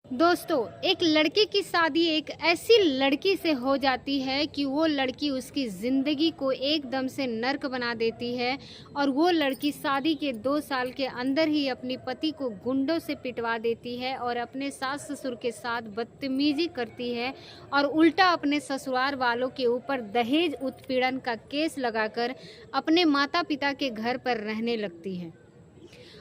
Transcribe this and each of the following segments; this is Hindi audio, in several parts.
दोस्तों, एक लड़के की शादी एक ऐसी लड़की से हो जाती है कि वो लड़की उसकी ज़िंदगी को एकदम से नर्क बना देती है। और वो लड़की शादी के 2 साल के अंदर ही अपने पति को गुंडों से पिटवा देती है और अपने सास ससुर के साथ बदतमीजी करती है और उल्टा अपने ससुराल वालों के ऊपर दहेज उत्पीड़न का केस लगाकर अपने माता पिता के घर पर रहने लगती है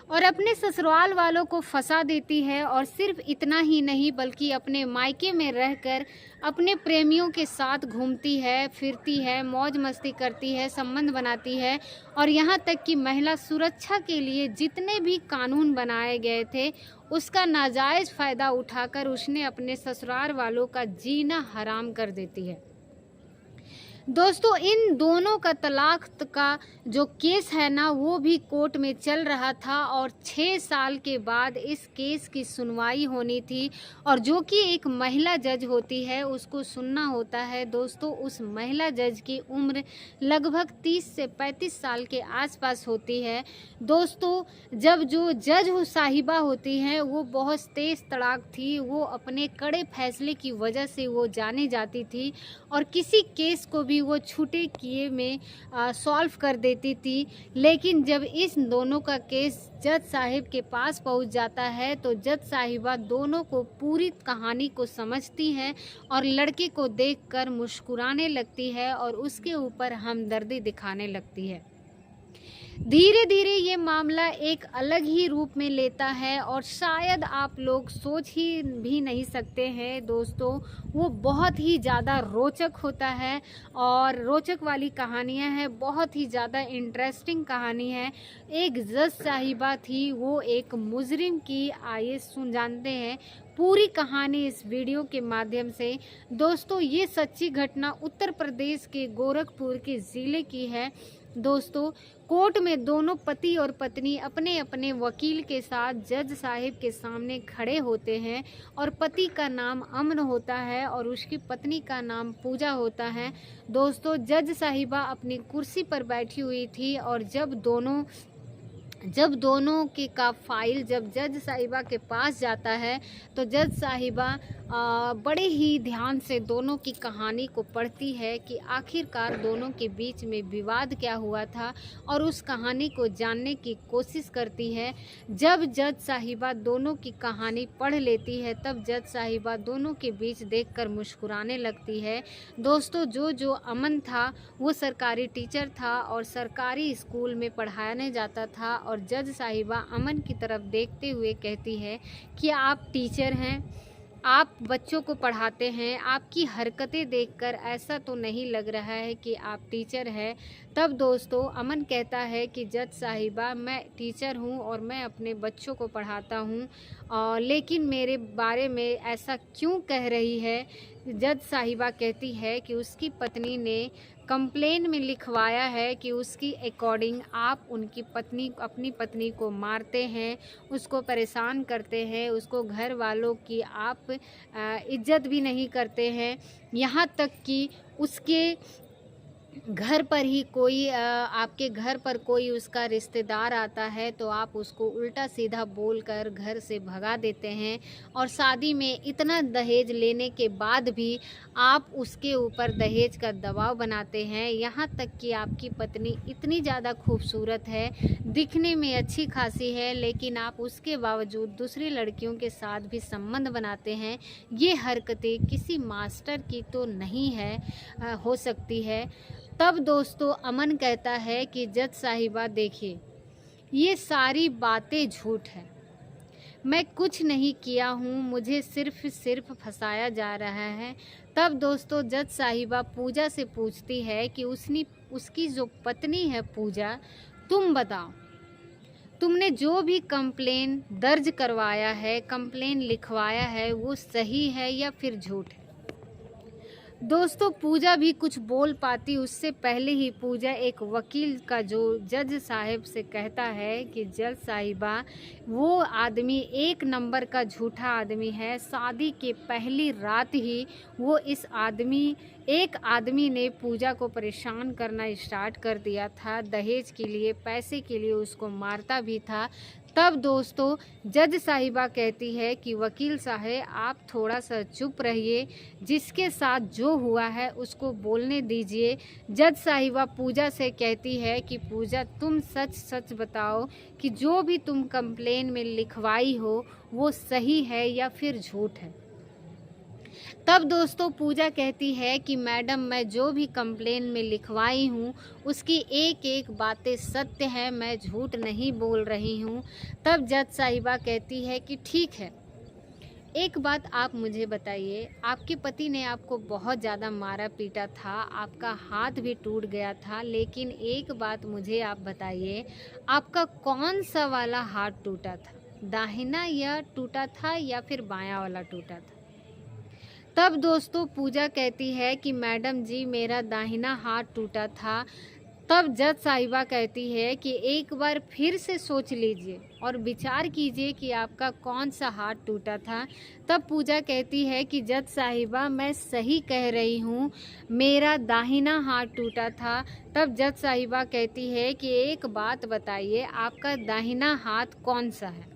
और अपने ससुराल वालों को फंसा देती है। और सिर्फ इतना ही नहीं बल्कि अपने मायके में रहकर अपने प्रेमियों के साथ घूमती है, फिरती है, मौज मस्ती करती है, संबंध बनाती है। और यहाँ तक कि महिला सुरक्षा के लिए जितने भी कानून बनाए गए थे उसका नाजायज़ फ़ायदा उठाकर उसने अपने ससुराल वालों का जीना हराम कर देती है। दोस्तों, इन दोनों का तलाक का जो केस है ना, वो भी कोर्ट में चल रहा था और 6 साल के बाद इस केस की सुनवाई होनी थी। और जो कि एक महिला जज होती है उसको सुनना होता है। दोस्तों, उस महिला जज की उम्र लगभग 30 से 35 साल के आसपास होती है। दोस्तों, जब जो जज साहिबा होती हैं वो बहुत तेज़ तड़ाक थी। वो अपने कड़े फैसले की वजह से वो जानी जाती थी और किसी केस को भी वो छूटे किए में सॉल्व कर देती थी। लेकिन जब इस दोनों का केस जज साहिब के पास पहुंच जाता है तो जज साहिबा दोनों को पूरी कहानी को समझती हैं और लड़के को देखकर मुस्कुराने लगती है और उसके ऊपर हमदर्दी दिखाने लगती है। धीरे धीरे ये मामला एक अलग ही रूप में लेता है और शायद आप लोग सोच ही भी नहीं सकते हैं। दोस्तों, वो बहुत ही ज़्यादा रोचक होता है और रोचक वाली कहानियाँ हैं, बहुत ही ज़्यादा इंटरेस्टिंग कहानी है। एक जज साहिबा थी, वो एक मुजरिम की, आइए सुन जानते हैं पूरी कहानी इस वीडियो के माध्यम से। दोस्तों, ये सच्ची घटना उत्तर प्रदेश के गोरखपुर के ज़िले की है। दोस्तों, कोर्ट में दोनों पति और पत्नी अपने अपने वकील के साथ जज साहिब के सामने खड़े होते हैं और पति का नाम अमन होता है और उसकी पत्नी का नाम पूजा होता है। दोस्तों, जज साहिबा अपनी कुर्सी पर बैठी हुई थी और जब दोनों के का फाइल जब जज साहिबा के पास जाता है तो जज साहिबा बड़े ही ध्यान से दोनों की कहानी को पढ़ती है कि आखिरकार दोनों के बीच में विवाद क्या हुआ था और उस कहानी को जानने की कोशिश करती है। जब जज साहिबा दोनों की कहानी पढ़ लेती है तब जज साहिबा दोनों के बीच देखकर मुस्कुराने लगती है। दोस्तों, जो अमन था वो सरकारी टीचर था और सरकारी स्कूल में पढ़ाने जाता था और जज साहिबा अमन की तरफ देखते हुए कहती है कि आप टीचर हैं, आप बच्चों को पढ़ाते हैं, आपकी हरकतें देखकर ऐसा तो नहीं लग रहा है कि आप टीचर हैं। तब दोस्तों अमन कहता है कि जज साहिबा, मैं टीचर हूं और मैं अपने बच्चों को पढ़ाता हूं, लेकिन मेरे बारे में ऐसा क्यों कह रही है। जज साहिबा कहती है कि उसकी पत्नी ने कंप्लेन में लिखवाया है कि उसकी अकॉर्डिंग आप अपनी पत्नी को मारते हैं, उसको परेशान करते हैं, उसको घर वालों की आप इज्जत भी नहीं करते हैं। यहाँ तक कि उसके घर पर ही कोई आपके घर पर कोई उसका रिश्तेदार आता है तो आप उसको उल्टा सीधा बोलकर घर से भगा देते हैं। और शादी में इतना दहेज लेने के बाद भी आप उसके ऊपर दहेज का दबाव बनाते हैं। यहाँ तक कि आपकी पत्नी इतनी ज़्यादा खूबसूरत है, दिखने में अच्छी खासी है, लेकिन आप उसके बावजूद दूसरी लड़कियों के साथ भी संबंध बनाते हैं। ये हरकतें किसी मास्टर की तो नहीं है, हो सकती है। तब दोस्तों अमन कहता है कि जज साहिबा, देखिए ये सारी बातें झूठ है, मैं कुछ नहीं किया हूँ, मुझे सिर्फ फंसाया जा रहा है। तब दोस्तों जज साहिबा पूजा से पूछती है कि उसकी जो पत्नी है पूजा, तुम बताओ, तुमने जो भी कंप्लेन दर्ज करवाया है, कंप्लेन लिखवाया है, वो सही है या फिर झूठ है। दोस्तों, पूजा भी कुछ बोल पाती उससे पहले ही पूजा एक वकील का जो जज साहिब से कहता है कि जज साहिबा, वो आदमी एक नंबर का झूठा आदमी है। शादी के पहली रात ही वो एक आदमी ने पूजा को परेशान करना स्टार्ट कर दिया था, दहेज के लिए, पैसे के लिए उसको मारता भी था। तब दोस्तों जज साहिबा कहती है कि वकील साहब आप थोड़ा सा चुप रहिए, जिसके साथ जो हुआ है उसको बोलने दीजिए। जज साहिबा पूजा से कहती है कि पूजा तुम सच सच बताओ कि जो भी तुम कंप्लेन में लिखवाई हो वो सही है या फिर झूठ है। तब दोस्तों पूजा कहती है कि मैडम मैं जो भी कंप्लेन में लिखवाई हूँ उसकी एक एक बातें सत्य है, मैं झूठ नहीं बोल रही हूँ। तब जज साहिबा कहती है कि ठीक है, एक बात आप मुझे बताइए, आपके पति ने आपको बहुत ज़्यादा मारा पीटा था, आपका हाथ भी टूट गया था, लेकिन एक बात मुझे आप बताइए, आपका कौन सा वाला हाथ टूटा था? दाहिना या टूटा था या फिर बायां वाला टूटा था? तब दोस्तों पूजा कहती है कि मैडम जी मेरा दाहिना हाथ टूटा था। तब जज साहिबा कहती है कि एक बार फिर से सोच लीजिए और विचार कीजिए कि आपका कौन सा हाथ टूटा था। तब पूजा कहती है कि जज साहिबा मैं सही कह रही हूँ, मेरा दाहिना हाथ टूटा था। तब जज साहिबा कहती है कि एक बात बताइए, आपका दाहिना हाथ कौन सा है?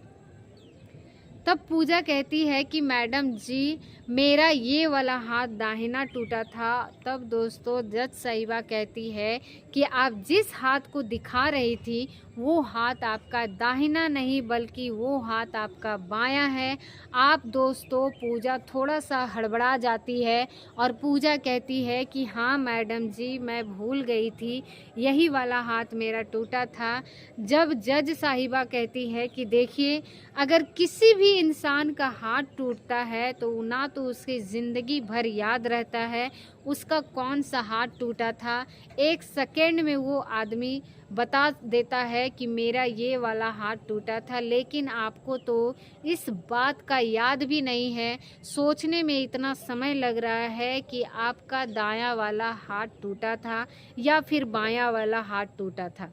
तब पूजा कहती है कि मैडम जी मेरा ये वाला हाथ दाहिना टूटा था। तब दोस्तों जज साहिबा कहती है कि आप जिस हाथ को दिखा रही थी वो हाथ आपका दाहिना नहीं बल्कि वो हाथ आपका बायां है। आप दोस्तों पूजा थोड़ा सा हड़बड़ा जाती है और पूजा कहती है कि हाँ मैडम जी मैं भूल गई थी, यही वाला हाथ मेरा टूटा था। जब जज साहिबा कहती है कि देखिए अगर किसी भी इंसान का हाथ टूटता है तो ना तो उसकी ज़िंदगी भर याद रहता है उसका कौन सा हाथ टूटा था, एक सेकेंड में वो आदमी बता देता है कि मेरा ये वाला हाथ टूटा था, लेकिन आपको तो इस बात का याद भी नहीं है। सोचने में इतना समय लग रहा है कि आपका दायां वाला हाथ टूटा था या फिर बायां वाला हाथ टूटा था।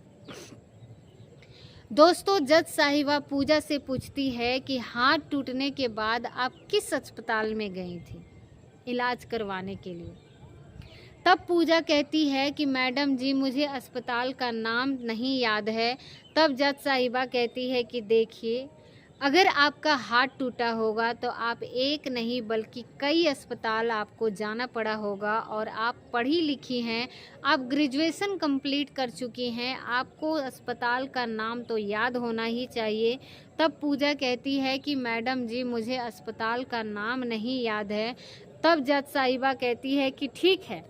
दोस्तों जज साहिबा पूजा से पूछती है कि हाथ टूटने के बाद आप किस अस्पताल में गई थी इलाज करवाने के लिए? तब पूजा कहती है कि मैडम जी मुझे अस्पताल का नाम नहीं याद है। तब जज साहिबा कहती है कि देखिए अगर आपका हाथ टूटा होगा तो आप एक नहीं बल्कि कई अस्पताल आपको जाना पड़ा होगा और आप पढ़ी लिखी हैं, आप ग्रेजुएशन कंप्लीट कर चुकी हैं, आपको अस्पताल का नाम तो याद होना ही चाहिए। तब पूजा कहती है कि मैडम जी मुझे अस्पताल का नाम नहीं याद है। तब जज साहिबा कहती है कि ठीक है,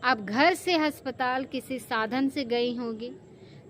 आप घर से अस्पताल किसी साधन से गई होंगी।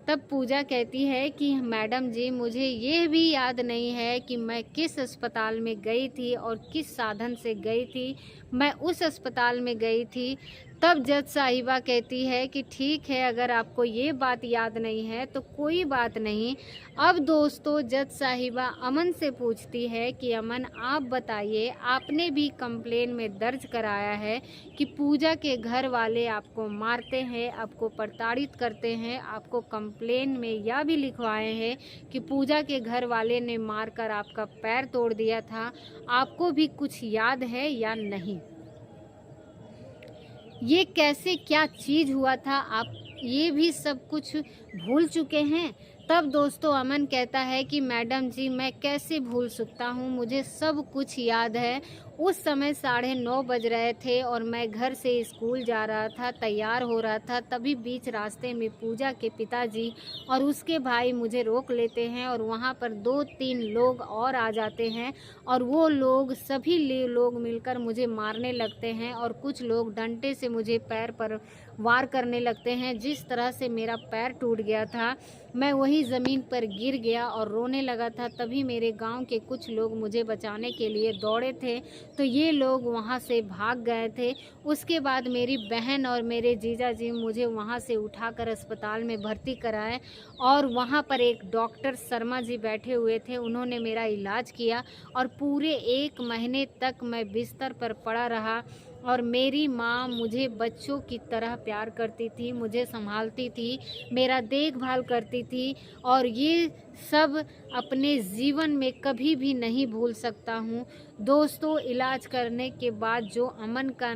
तब पूजा कहती है कि मैडम जी मुझे ये भी याद नहीं है कि मैं किस अस्पताल में गई थी और किस साधन से गई थी, मैं उस अस्पताल में गई थी। तब जज साहिबा कहती है कि ठीक है, अगर आपको ये बात याद नहीं है तो कोई बात नहीं। अब दोस्तों जज साहिबा अमन से पूछती है कि अमन आप बताइए, आपने भी कंप्लेन में दर्ज कराया है कि पूजा के घर वाले आपको मारते हैं, आपको प्रताड़ित करते हैं, आपको कंप्लेन में यह भी लिखवाए हैं कि पूजा के घर वाले ने मारकर आपका पैर तोड़ दिया था, आपको भी कुछ याद है या नहीं? ये कैसे क्या चीज़ हुआ था, आप ये भी सब कुछ भूल चुके हैं? तब दोस्तों अमन कहता है कि मैडम जी मैं कैसे भूल सकता हूँ, मुझे सब कुछ याद है। उस समय 9:30 बज रहे थे और मैं घर से स्कूल जा रहा था, तैयार हो रहा था, तभी बीच रास्ते में पूजा के पिताजी और उसके भाई मुझे रोक लेते हैं और वहाँ पर 2-3 लोग और आ जाते हैं और वो लोग सभी लोग मिलकर मुझे मारने लगते हैं और कुछ लोग डंडे से मुझे पैर पर वार करने लगते हैं। जिस तरह से मेरा पैर टूट गया था मैं वही ज़मीन पर गिर गया और रोने लगा था। तभी मेरे गांव के कुछ लोग मुझे बचाने के लिए दौड़े थे तो ये लोग वहां से भाग गए थे। उसके बाद मेरी बहन और मेरे जीजा जी मुझे वहां से उठाकर अस्पताल में भर्ती कराए और वहां पर एक डॉक्टर शर्मा जी बैठे हुए थे, उन्होंने मेरा इलाज किया और पूरे 1 महीने तक मैं बिस्तर पर पड़ा रहा। और मेरी माँ मुझे बच्चों की तरह प्यार करती थी, मुझे संभालती थी, मेरा देखभाल करती थी और ये सब अपने जीवन में कभी भी नहीं भूल सकता हूँ। दोस्तों इलाज करने के बाद जो अमन का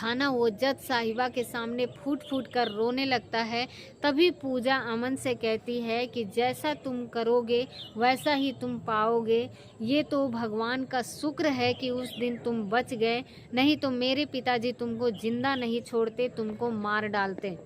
था ना, वो जज साहिबा के सामने फूट फूट कर रोने लगता है। तभी पूजा अमन से कहती है कि जैसा तुम करोगे वैसा ही तुम पाओगे। ये तो भगवान का शुक्र है कि उस दिन तुम बच गए, नहीं तो मेरे पिताजी तुमको जिंदा नहीं छोड़ते, तुमको मार डालते।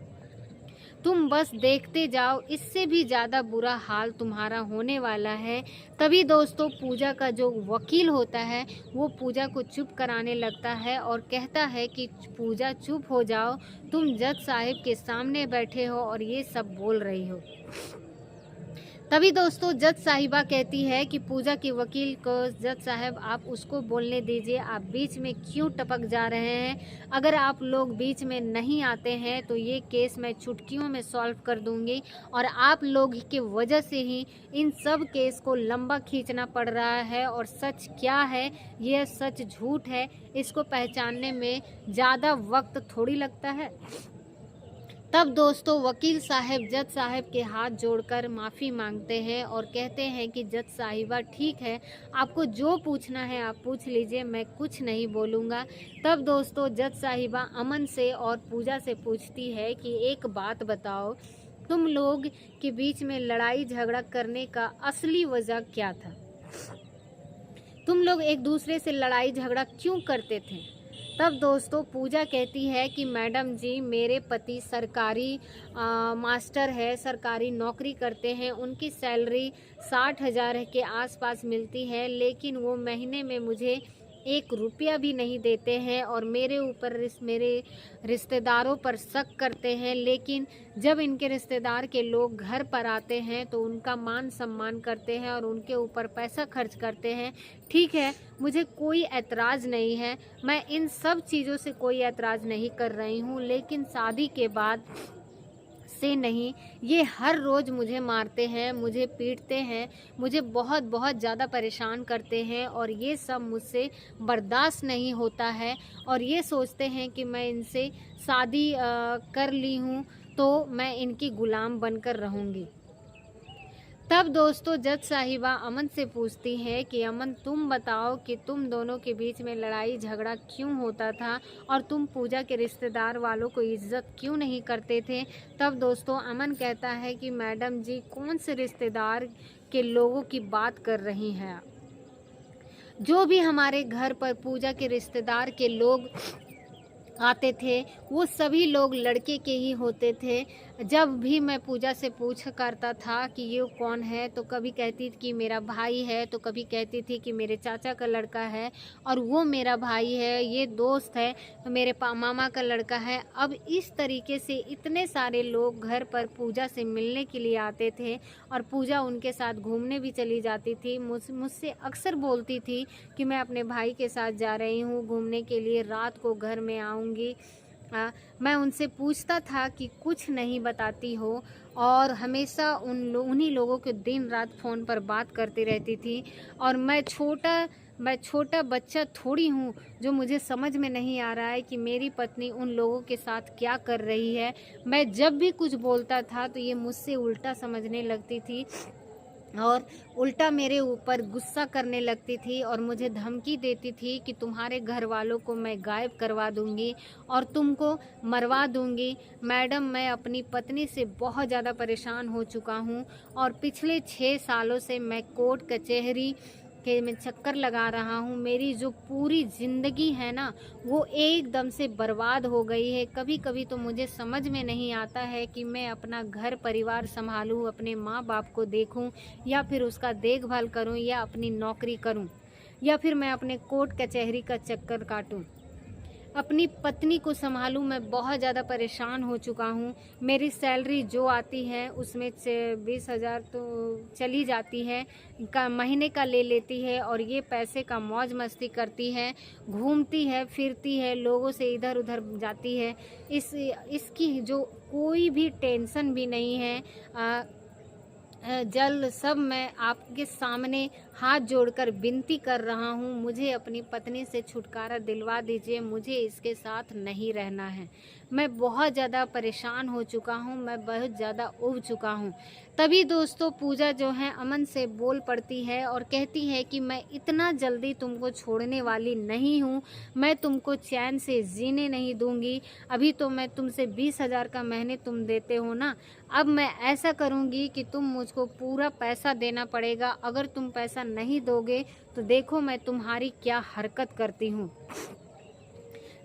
तुम बस देखते जाओ, इससे भी ज़्यादा बुरा हाल तुम्हारा होने वाला है। तभी दोस्तों पूजा का जो वकील होता है वो पूजा को चुप कराने लगता है और कहता है कि पूजा चुप हो जाओ, तुम जज साहिब के सामने बैठे हो और ये सब बोल रही हो। तभी दोस्तों जज साहिबा कहती है कि पूजा के वकील को, जज साहब आप उसको बोलने दीजिए, आप बीच में क्यों टपक जा रहे हैं। अगर आप लोग बीच में नहीं आते हैं तो ये केस मैं चुटकियों में सॉल्व कर दूंगी और आप लोग की वजह से ही इन सब केस को लंबा खींचना पड़ रहा है। और सच क्या है, यह सच झूठ है, इसको पहचानने में ज़्यादा वक्त थोड़ी लगता है। तब दोस्तों वकील साहब जज साहब के हाथ जोड़कर माफ़ी मांगते हैं और कहते हैं कि जज साहिबा ठीक है, आपको जो पूछना है आप पूछ लीजिए, मैं कुछ नहीं बोलूँगा। तब दोस्तों जज साहिबा अमन से और पूजा से पूछती है कि एक बात बताओ, तुम लोग के बीच में लड़ाई झगड़ा करने का असली वजह क्या था? तुम लोग एक दूसरे से लड़ाई झगड़ा क्यों करते थे? तब दोस्तों पूजा कहती है कि मैडम जी, मेरे पति सरकारी मास्टर है, सरकारी नौकरी करते हैं, उनकी सैलरी 60,000 के आसपास मिलती है, लेकिन वो महीने में मुझे 1 रुपया भी नहीं देते हैं और मेरे ऊपर मेरे रिश्तेदारों पर शक करते हैं। लेकिन जब इनके रिश्तेदार के लोग घर पर आते हैं तो उनका मान सम्मान करते हैं और उनके ऊपर पैसा खर्च करते हैं। ठीक है, मुझे कोई ऐतराज़ नहीं है, मैं इन सब चीज़ों से कोई ऐतराज़ नहीं कर रही हूँ, लेकिन शादी के बाद से नहीं, ये हर रोज़ मुझे मारते हैं, मुझे पीटते हैं, मुझे बहुत बहुत ज़्यादा परेशान करते हैं और ये सब मुझसे बर्दाश्त नहीं होता है। और ये सोचते हैं कि मैं इनसे शादी कर ली हूँ तो मैं इनकी गुलाम बनकर रहूँगी। तब दोस्तों जज साहिबा अमन से पूछती है कि अमन तुम बताओ कि तुम दोनों के बीच में लड़ाई झगड़ा क्यों होता था और तुम पूजा के रिश्तेदार वालों को इज्जत क्यों नहीं करते थे। तब दोस्तों अमन कहता है कि मैडम जी, कौन से रिश्तेदार के लोगों की बात कर रही हैं आप? जो भी हमारे घर पर पूजा के रिश्तेदार के लोग आते थे वो सभी लोग लड़के के ही होते थे। जब भी मैं पूजा से पूछ करता था कि ये कौन है, तो कभी कहती थी कि मेरा भाई है, तो कभी कहती थी कि मेरे चाचा का लड़का है और वो मेरा भाई है, ये दोस्त है, मेरे मामा का लड़का है। अब इस तरीके से इतने सारे लोग घर पर पूजा से मिलने के लिए आते थे और पूजा उनके साथ घूमने भी चली जाती थी। मुझसे अक्सर बोलती थी कि मैं अपने भाई के साथ जा रही हूँ घूमने के लिए, रात को घर में आऊँगी। मैं उनसे पूछता था कि कुछ नहीं बताती हो और हमेशा उन्हीं लोगों के दिन रात फ़ोन पर बात करती रहती थी। और मैं छोटा बच्चा थोड़ी हूँ जो मुझे समझ में नहीं आ रहा है कि मेरी पत्नी उन लोगों के साथ क्या कर रही है। मैं जब भी कुछ बोलता था तो ये मुझसे उल्टा समझने लगती थी और उल्टा मेरे ऊपर गुस्सा करने लगती थी और मुझे धमकी देती थी कि तुम्हारे घर वालों को मैं गायब करवा दूंगी और तुमको मरवा दूंगी। मैडम, मैं अपनी पत्नी से बहुत ज़्यादा परेशान हो चुका हूँ और पिछले 6 सालों से मैं कोर्ट कचहरी के मैं चक्कर लगा रहा हूँ। मेरी जो पूरी ज़िंदगी है ना वो एकदम से बर्बाद हो गई है। कभी कभी तो मुझे समझ में नहीं आता है कि मैं अपना घर परिवार संभालूँ, अपने माँ बाप को देखूँ या फिर उसका देखभाल करूँ या अपनी नौकरी करूँ या फिर मैं अपने कोर्ट कचहरी का चक्कर काटूँ, अपनी पत्नी को संभालूं। मैं बहुत ज़्यादा परेशान हो चुका हूं। मेरी सैलरी जो आती है उसमें 20,000 तो चली जाती है, का महीने का ले लेती है और ये पैसे का मौज मस्ती करती है, घूमती है फिरती है, लोगों से इधर उधर जाती है। इसकी जो कोई भी टेंशन भी नहीं है। जल्द सब मैं आपके सामने हाथ जोड़कर विनती कर रहा हूँ, मुझे अपनी पत्नी से छुटकारा दिलवा दीजिए, मुझे इसके साथ नहीं रहना है। मैं बहुत ज़्यादा परेशान हो चुका हूँ, मैं बहुत ज़्यादा उब चुका हूँ। तभी दोस्तों पूजा जो है अमन से बोल पड़ती है और कहती है कि मैं इतना जल्दी तुमको छोड़ने वाली नहीं हूँ, मैं तुमको चैन से जीने नहीं दूंगी। अभी तो मैं तुमसे 20,000 का महीने तुम देते हो ना, अब मैं ऐसा करूँगी कि तुम मुझको पूरा पैसा देना पड़ेगा। अगर तुम पैसा नहीं दोगे तो देखो मैं तुम्हारी क्या हरकत करती हूँ।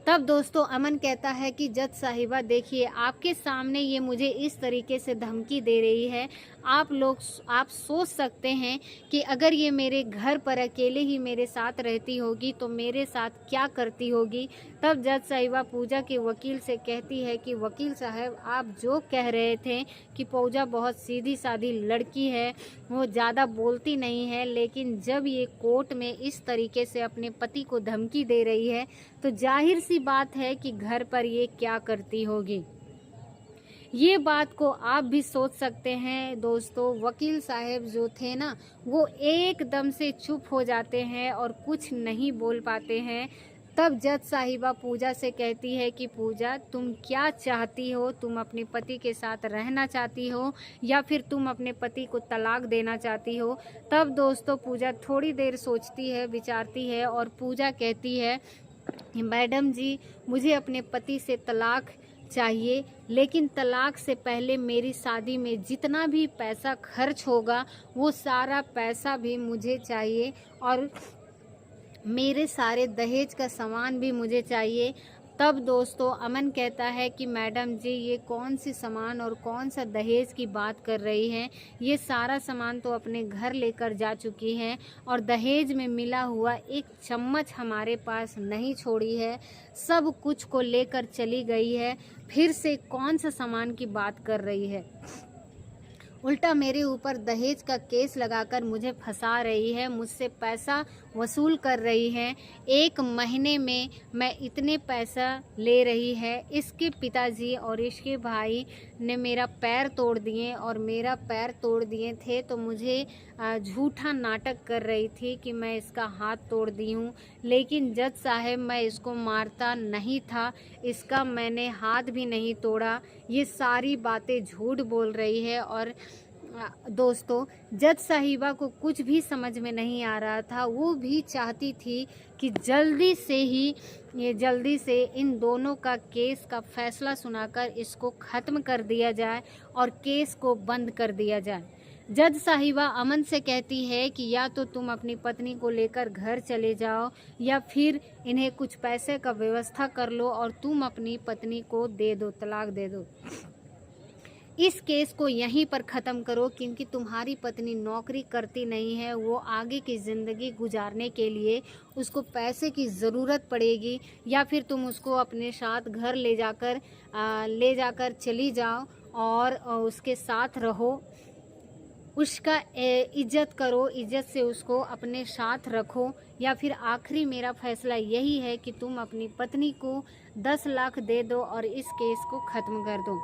तब दोस्तों अमन कहता है कि जज साहिबा देखिए, आपके सामने ये मुझे इस तरीके से धमकी दे रही है। आप सोच सकते हैं कि अगर ये मेरे घर पर अकेले ही मेरे साथ रहती होगी तो मेरे साथ क्या करती होगी। तब जज साहिबा पूजा के वकील से कहती है कि वकील साहब, आप जो कह रहे थे कि पूजा बहुत सीधी सादी लड़की है, वो ज़्यादा बोलती नहीं है, लेकिन जब ये कोर्ट में इस तरीके से अपने पति को धमकी दे रही है तो जाहिर सी बात है कि घर पर ये क्या करती होगी। ये बात को आप भी सोच सकते हैं दोस्तों। वकील साहब जो थे ना, वो एकदम से चुप हो जाते हैं और कुछ नहीं बोल पाते हैं। तब जज साहिबा पूजा से कहती है कि पूजा, तुम क्या चाहती हो? तुम अपने पति के साथ रहना चाहती हो या फिर तुम अपने पति को तलाक देना चाहती हो? तब दोस्तों पूजा थोड़ी देर सोचती है, विचारती है और पूजा कहती है, मैडम जी, मुझे अपने पति से तलाक चाहिए, लेकिन तलाक से पहले मेरी शादी में जितना भी पैसा खर्च होगा वो सारा पैसा भी मुझे चाहिए और मेरे सारे दहेज का सामान भी मुझे चाहिए। तब दोस्तों अमन कहता है कि मैडम जी, ये कौन सी सामान और कौन सा दहेज की बात कर रही हैं? ये सारा सामान तो अपने घर लेकर जा चुकी हैं और दहेज में मिला हुआ एक चम्मच हमारे पास नहीं छोड़ी है, सब कुछ को लेकर चली गई है। फिर से कौन सा सामान की बात कर रही है? उल्टा मेरे ऊपर दहेज का केस लगाकर मुझे फंसा रही है, मुझसे पैसा वसूल कर रही है। 1 महीने में मैं इतने पैसा ले रही है। इसके पिताजी और इसके भाई ने मेरा पैर तोड़ दिए और मेरा पैर तोड़ दिए थे तो मुझे झूठा नाटक कर रही थी कि मैं इसका हाथ तोड़ दी हूँ, लेकिन जज साहब मैं इसको मारता नहीं था, इसका मैंने हाथ भी नहीं तोड़ा। ये सारी बातें झूठ बोल रही है। और दोस्तों जज साहिबा को कुछ भी समझ में नहीं आ रहा था। वो भी चाहती थी कि जल्दी से इन दोनों का केस का फैसला सुनाकर इसको ख़त्म कर दिया जाए और केस को बंद कर दिया जाए। जज साहिबा अमन से कहती है कि या तो तुम अपनी पत्नी को लेकर घर चले जाओ या फिर इन्हें कुछ पैसे का व्यवस्था कर लो और तुम अपनी पत्नी को दे दो, तलाक दे दो। इस केस को यहीं पर ख़त्म करो, क्योंकि तुम्हारी पत्नी नौकरी करती नहीं है, वो आगे की ज़िंदगी गुजारने के लिए उसको पैसे की ज़रूरत पड़ेगी, या फिर तुम उसको अपने साथ घर ले जाकर चली जाओ और उसके साथ रहो, उसका इज्जत करो, इज्जत से उसको अपने साथ रखो, या फिर आखिरी मेरा फैसला यही है कि तुम अपनी पत्नी को 10 लाख दे दो और इस केस को ख़त्म कर दो।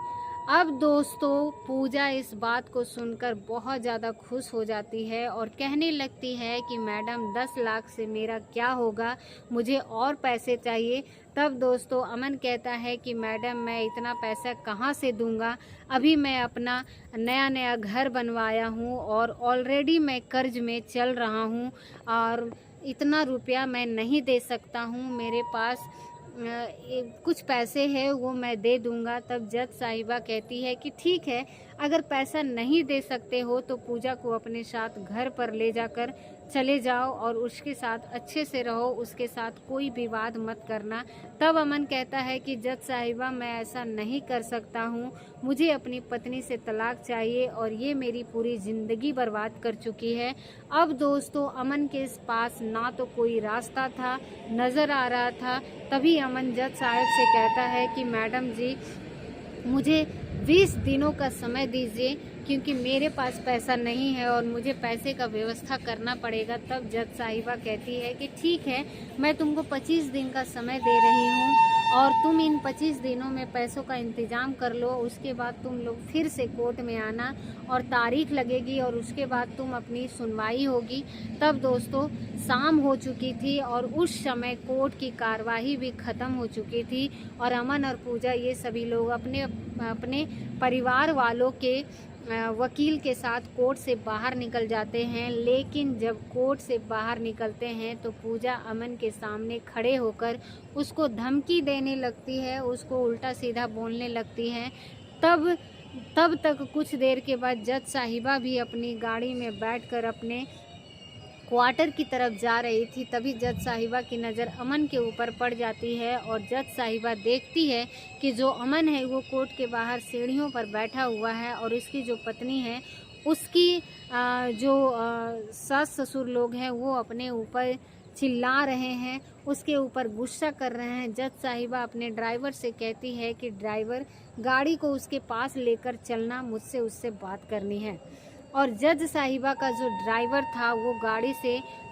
अब दोस्तों पूजा इस बात को सुनकर बहुत ज़्यादा खुश हो जाती है और कहने लगती है कि मैडम 10 लाख से मेरा क्या होगा, मुझे और पैसे चाहिए। तब दोस्तों अमन कहता है कि मैडम मैं इतना पैसा कहाँ से दूंगा, अभी मैं अपना नया घर बनवाया हूँ और ऑलरेडी मैं कर्ज में चल रहा हूँ और इतना रुपया मैं नहीं दे सकता हूँ, मेरे पास कुछ पैसे हैं वो मैं दे दूंगा। तब जज साहिबा कहती है कि ठीक है, अगर पैसा नहीं दे सकते हो तो पूजा को अपने साथ घर पर ले जाकर चले जाओ और उसके साथ अच्छे से रहो, उसके साथ कोई विवाद मत करना। तब अमन कहता है कि जज साहिबा मैं ऐसा नहीं कर सकता हूँ, मुझे अपनी पत्नी से तलाक चाहिए और ये मेरी पूरी ज़िंदगी बर्बाद कर चुकी है। अब दोस्तों अमन के पास ना तो कोई रास्ता था नज़र आ रहा था। तभी अमन जज साहब से कहता है कि मैडम जी मुझे 20 दिनों का समय दीजिए, क्योंकि मेरे पास पैसा नहीं है और मुझे पैसे का व्यवस्था करना पड़ेगा। तब जज साहिबा कहती है कि ठीक है, मैं तुमको 25 दिन का समय दे रही हूँ और तुम इन 25 दिनों में पैसों का इंतज़ाम कर लो, उसके बाद तुम लोग फिर से कोर्ट में आना और तारीख लगेगी और उसके बाद तुम अपनी सुनवाई होगी। तब दोस्तों शाम हो चुकी थी और उस समय कोर्ट की कार्यवाही भी ख़त्म हो चुकी थी और अमन और पूजा ये सभी लोग अपने परिवार वालों के वकील के साथ कोर्ट से बाहर निकल जाते हैं। लेकिन जब कोर्ट से बाहर निकलते हैं तो पूजा अमन के सामने खड़े होकर उसको धमकी देने लगती है, उसको उल्टा सीधा बोलने लगती है। तब तक कुछ देर के बाद जज साहिबा भी अपनी गाड़ी में बैठकर अपने क्वार्टर की तरफ जा रही थी। तभी जज साहिबा की नज़र अमन के ऊपर पड़ जाती है और जज साहिबा देखती है कि जो अमन है वो कोर्ट के बाहर सीढ़ियों पर बैठा हुआ है और इसकी जो पत्नी है उसकी जो सास ससुर लोग हैं वो अपने ऊपर चिल्ला रहे हैं, उसके ऊपर गुस्सा कर रहे हैं। जज साहिबा अपने ड्राइवर से कहती है कि ड्राइवर गाड़ी को उसके पास लेकर चलना, मुझसे उससे बात करनी है। और जज साहिबा का जो ड्राइवर था वो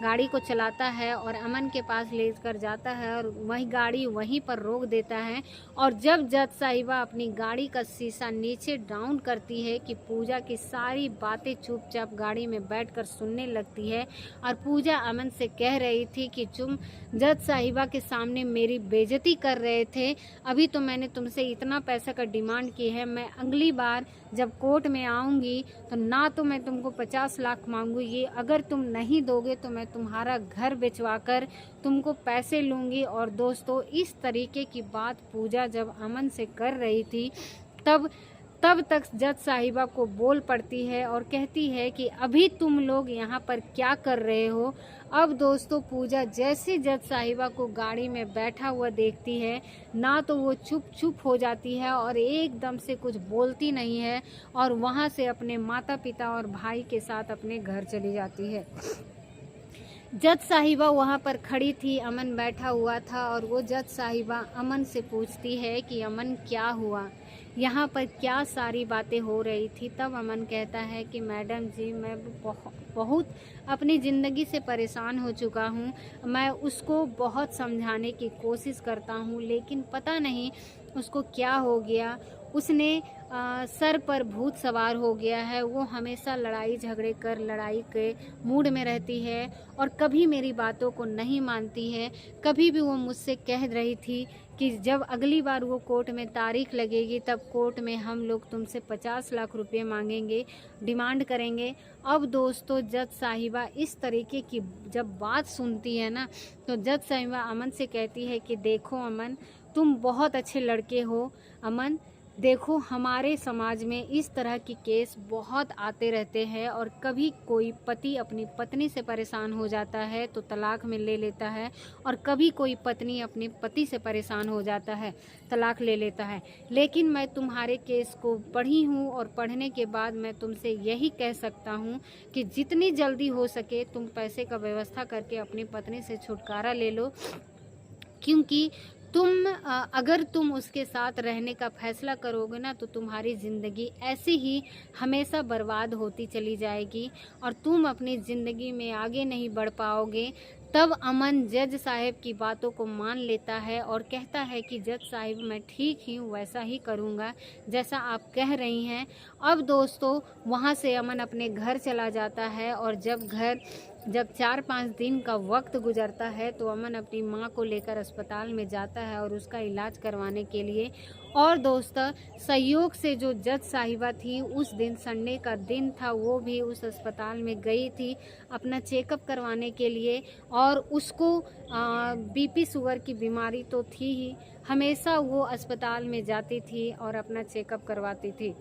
गाड़ी को चलाता है और अमन के पास लेकर जाता है और वही गाड़ी वहीं पर रोक देता है। और जब जज साहिबा अपनी गाड़ी का शीशा नीचे डाउन करती है कि पूजा की सारी बातें चुपचाप गाड़ी में बैठकर सुनने लगती है। और पूजा अमन से कह रही थी कि तुम जज साहिबा के सामने मेरी बेइज्जती कर रहे थे, अभी तो मैंने तुमसे इतना पैसा का डिमांड की है, मैं अगली बार जब कोर्ट में आऊँगी तो ना तो मैं तुमको 50 लाख मांगूंगी, अगर तुम नहीं दोगे तो मैं तुम्हारा घर बेचवाकर तुमको पैसे लूँगी। और दोस्तों इस तरीके की बात पूजा जब अमन से कर रही थी तब तक जज साहिबा को बोल पड़ती है और कहती है कि अभी तुम लोग यहाँ पर क्या कर रहे हो। अब दोस्तों पूजा जैसे जज साहिबा को गाड़ी में बैठा हुआ देखती है ना तो वो चुप हो जाती है और एकदम से कुछ बोलती नहीं है और वहाँ से अपने माता पिता और भाई के साथ अपने घर चली जाती है। जज साहिबा वहाँ पर खड़ी थी, अमन बैठा हुआ था और वो जज साहिबा अमन से पूछती है कि अमन क्या हुआ, यहाँ पर क्या सारी बातें हो रही थी। तब अमन कहता है कि मैडम जी मैं बहुत अपनी ज़िंदगी से परेशान हो चुका हूँ, मैं उसको बहुत समझाने की कोशिश करता हूँ लेकिन पता नहीं उसको क्या हो गया, उसने सर पर भूत सवार हो गया है, वो हमेशा लड़ाई झगड़े कर लड़ाई के मूड में रहती है और कभी मेरी बातों को नहीं मानती है। कभी भी वो मुझसे कह रही थी कि जब अगली बार वो कोर्ट में तारीख लगेगी तब कोर्ट में हम लोग तुमसे 50 लाख रुपए मांगेंगे, डिमांड करेंगे। अब दोस्तों जज साहिबा इस तरीके की जब बात सुनती है ना तो जज साहिबा अमन से कहती है कि देखो अमन, तुम बहुत अच्छे लड़के हो। अमन देखो हमारे समाज में इस तरह की केस बहुत आते रहते हैं और कभी कोई पति अपनी पत्नी से परेशान हो जाता है तो तलाक में ले लेता है और कभी कोई पत्नी अपने पति से परेशान हो जाता है तलाक ले लेता है। लेकिन मैं तुम्हारे केस को पढ़ी हूँ और पढ़ने के बाद मैं तुमसे यही कह सकता हूँ कि जितनी जल्दी हो सके तुम पैसे का व्यवस्था करके अपनी पत्नी से छुटकारा ले लो, क्योंकि अगर तुम उसके साथ रहने का फैसला करोगे ना तो तुम्हारी ज़िंदगी ऐसे ही हमेशा बर्बाद होती चली जाएगी और तुम अपनी ज़िंदगी में आगे नहीं बढ़ पाओगे। तब अमन जज साहब की बातों को मान लेता है और कहता है कि जज साहब मैं ठीक ही हूँ, वैसा ही करूँगा जैसा आप कह रही हैं। अब दोस्तों वहाँ से अमन अपने घर चला जाता है और जब 4-5 दिन का वक्त गुजरता है तो अमन अपनी माँ को लेकर अस्पताल में जाता है और उसका इलाज करवाने के लिए। और दोस्तों संयोग से जो जज साहिबा थी उस दिन संडे का दिन था, वो भी उस अस्पताल में गई थी अपना चेकअप करवाने के लिए और उसको बीपी शुगर की बीमारी तो थी ही, हमेशा वो अस्पताल में जाती थी और अपना चेकअप करवाती थी।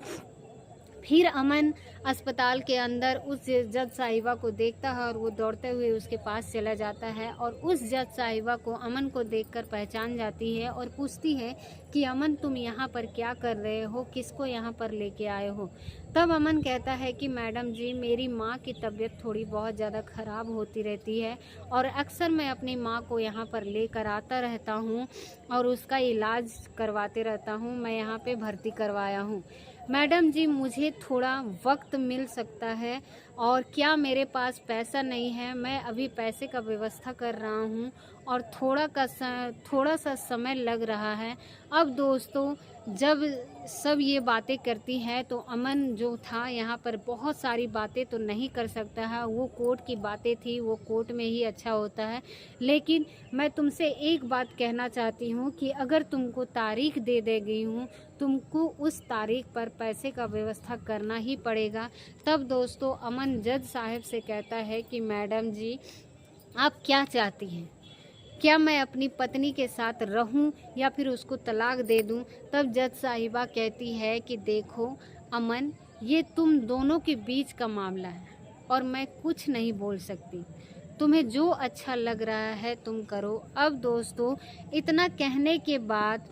फिर अमन अस्पताल के अंदर उस जज साहिबा को देखता है और वो दौड़ते हुए उसके पास चला जाता है और उस जज साहिबा को अमन को देखकर पहचान जाती है और पूछती है कि अमन तुम यहाँ पर क्या कर रहे हो, किसको यहाँ पर लेके आए हो। तब अमन कहता है कि मैडम जी मेरी माँ की तबीयत थोड़ी बहुत ज़्यादा ख़राब होती रहती है और अक्सर मैं अपनी माँ को यहाँ पर लेकर आता रहता हूँ और उसका इलाज करवाते रहता हूँ, मैं यहाँ पे भर्ती करवाया हूँ। मैडम जी मुझे थोड़ा वक्त मिल सकता है, और क्या मेरे पास पैसा नहीं है, मैं अभी पैसे का व्यवस्था कर रहा हूँ और थोड़ा सा समय लग रहा है। अब दोस्तों जब सब ये बातें करती हैं तो अमन जो था यहाँ पर बहुत सारी बातें तो नहीं कर सकता है, वो कोर्ट की बातें थी, वो कोर्ट में ही अच्छा होता है। लेकिन मैं तुमसे एक बात कहना चाहती हूँ कि अगर तुमको तारीख दे गई हूँ, तुमको उस तारीख पर पैसे का व्यवस्था करना ही पड़ेगा। तब दोस्तों अमन जज साहब से कहता है कि मैडम जी आप क्या चाहती हैं, क्या मैं अपनी पत्नी के साथ रहूं या फिर उसको तलाक दे दूं। तब जज साहिबा कहती है कि देखो अमन, ये तुम दोनों के बीच का मामला है और मैं कुछ नहीं बोल सकती, तुम्हें जो अच्छा लग रहा है तुम करो। अब दोस्तों इतना कहने के बाद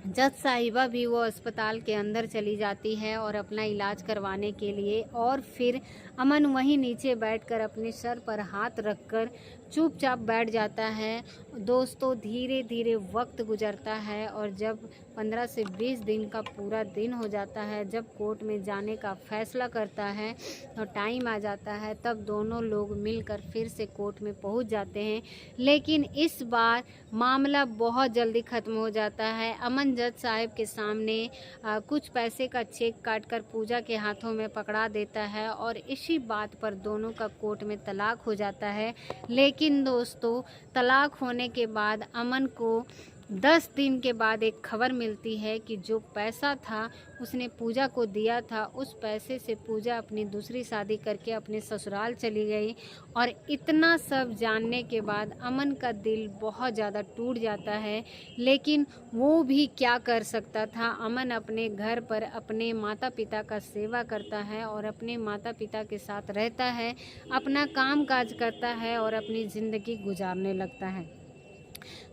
जज साहिबा भी वो अस्पताल के अंदर चली जाती है और अपना इलाज करवाने के लिए, और फिर अमन वहीं नीचे बैठकर अपने सर पर हाथ रखकर चुपचाप बैठ जाता है। दोस्तों धीरे धीरे वक्त गुजरता है और जब 15 से 20 दिन का पूरा दिन हो जाता है, जब कोर्ट में जाने का फैसला करता है और टाइम आ जाता है, तब दोनों लोग मिलकर फिर से कोर्ट में पहुंच जाते हैं। लेकिन इस बार मामला बहुत जल्दी ख़त्म हो जाता है। अमन जज साहब के सामने कुछ पैसे का चेक काटकर पूजा के हाथों में पकड़ा देता है और इसी बात पर दोनों का कोर्ट में तलाक हो जाता है। लेकिन दोस्तों तलाक होने के बाद अमन को 10 दिन के बाद एक खबर मिलती है कि जो पैसा था उसने पूजा को दिया था, उस पैसे से पूजा अपनी दूसरी शादी करके अपने ससुराल चली गई। और इतना सब जानने के बाद अमन का दिल बहुत ज़्यादा टूट जाता है, लेकिन वो भी क्या कर सकता था। अमन अपने घर पर अपने माता पिता का सेवा करता है और अपने माता पिता के साथ रहता है, अपना काम काज करता है और अपनी ज़िंदगी गुजारने लगता है।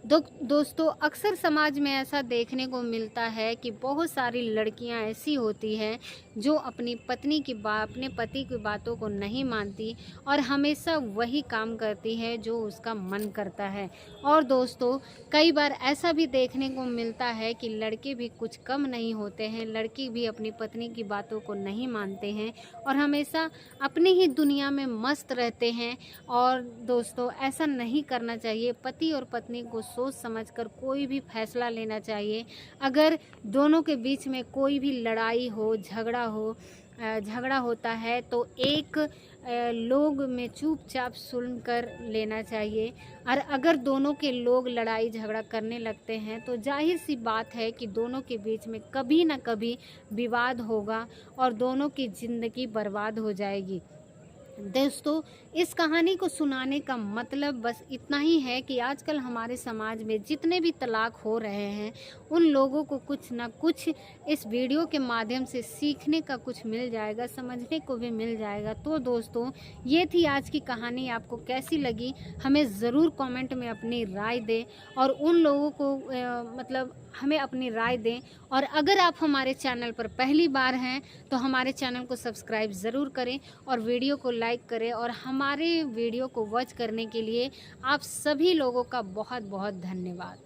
दोस्तों अक्सर समाज में ऐसा देखने को मिलता है कि बहुत सारी लड़कियां ऐसी होती हैं जो अपनी अपने पति की बातों को नहीं मानती और हमेशा वही काम करती है जो उसका मन करता है। और दोस्तों कई बार ऐसा भी देखने को मिलता है कि लड़के भी कुछ कम नहीं होते हैं, लड़की भी अपनी पत्नी की बातों को नहीं मानते हैं और हमेशा अपनी ही दुनिया में मस्त रहते हैं। और दोस्तों ऐसा नहीं करना चाहिए, पति और पत्नी को सोच समझकर कोई भी फैसला लेना चाहिए। अगर दोनों के बीच में कोई भी लड़ाई हो, झगड़ा होता है तो एक लोग में चुपचाप सुनकर लेना चाहिए। और अगर दोनों के लोग लड़ाई झगड़ा करने लगते हैं तो जाहिर सी बात है कि दोनों के बीच में कभी ना कभी विवाद होगा और दोनों की ज़िंदगी बर्बाद हो जाएगी। दोस्तों इस कहानी को सुनाने का मतलब बस इतना ही है कि आजकल हमारे समाज में जितने भी तलाक हो रहे हैं उन लोगों को कुछ ना कुछ इस वीडियो के माध्यम से सीखने का कुछ मिल जाएगा, समझने को भी मिल जाएगा। तो दोस्तों ये थी आज की कहानी, आपको कैसी लगी हमें ज़रूर कमेंट में अपनी राय दें और उन लोगों को हमें अपनी राय दें। और अगर आप हमारे चैनल पर पहली बार हैं तो हमारे चैनल को सब्सक्राइब ज़रूर करें और वीडियो को लाइक करें। और हमारे वीडियो को वॉच करने के लिए आप सभी लोगों का बहुत बहुत धन्यवाद।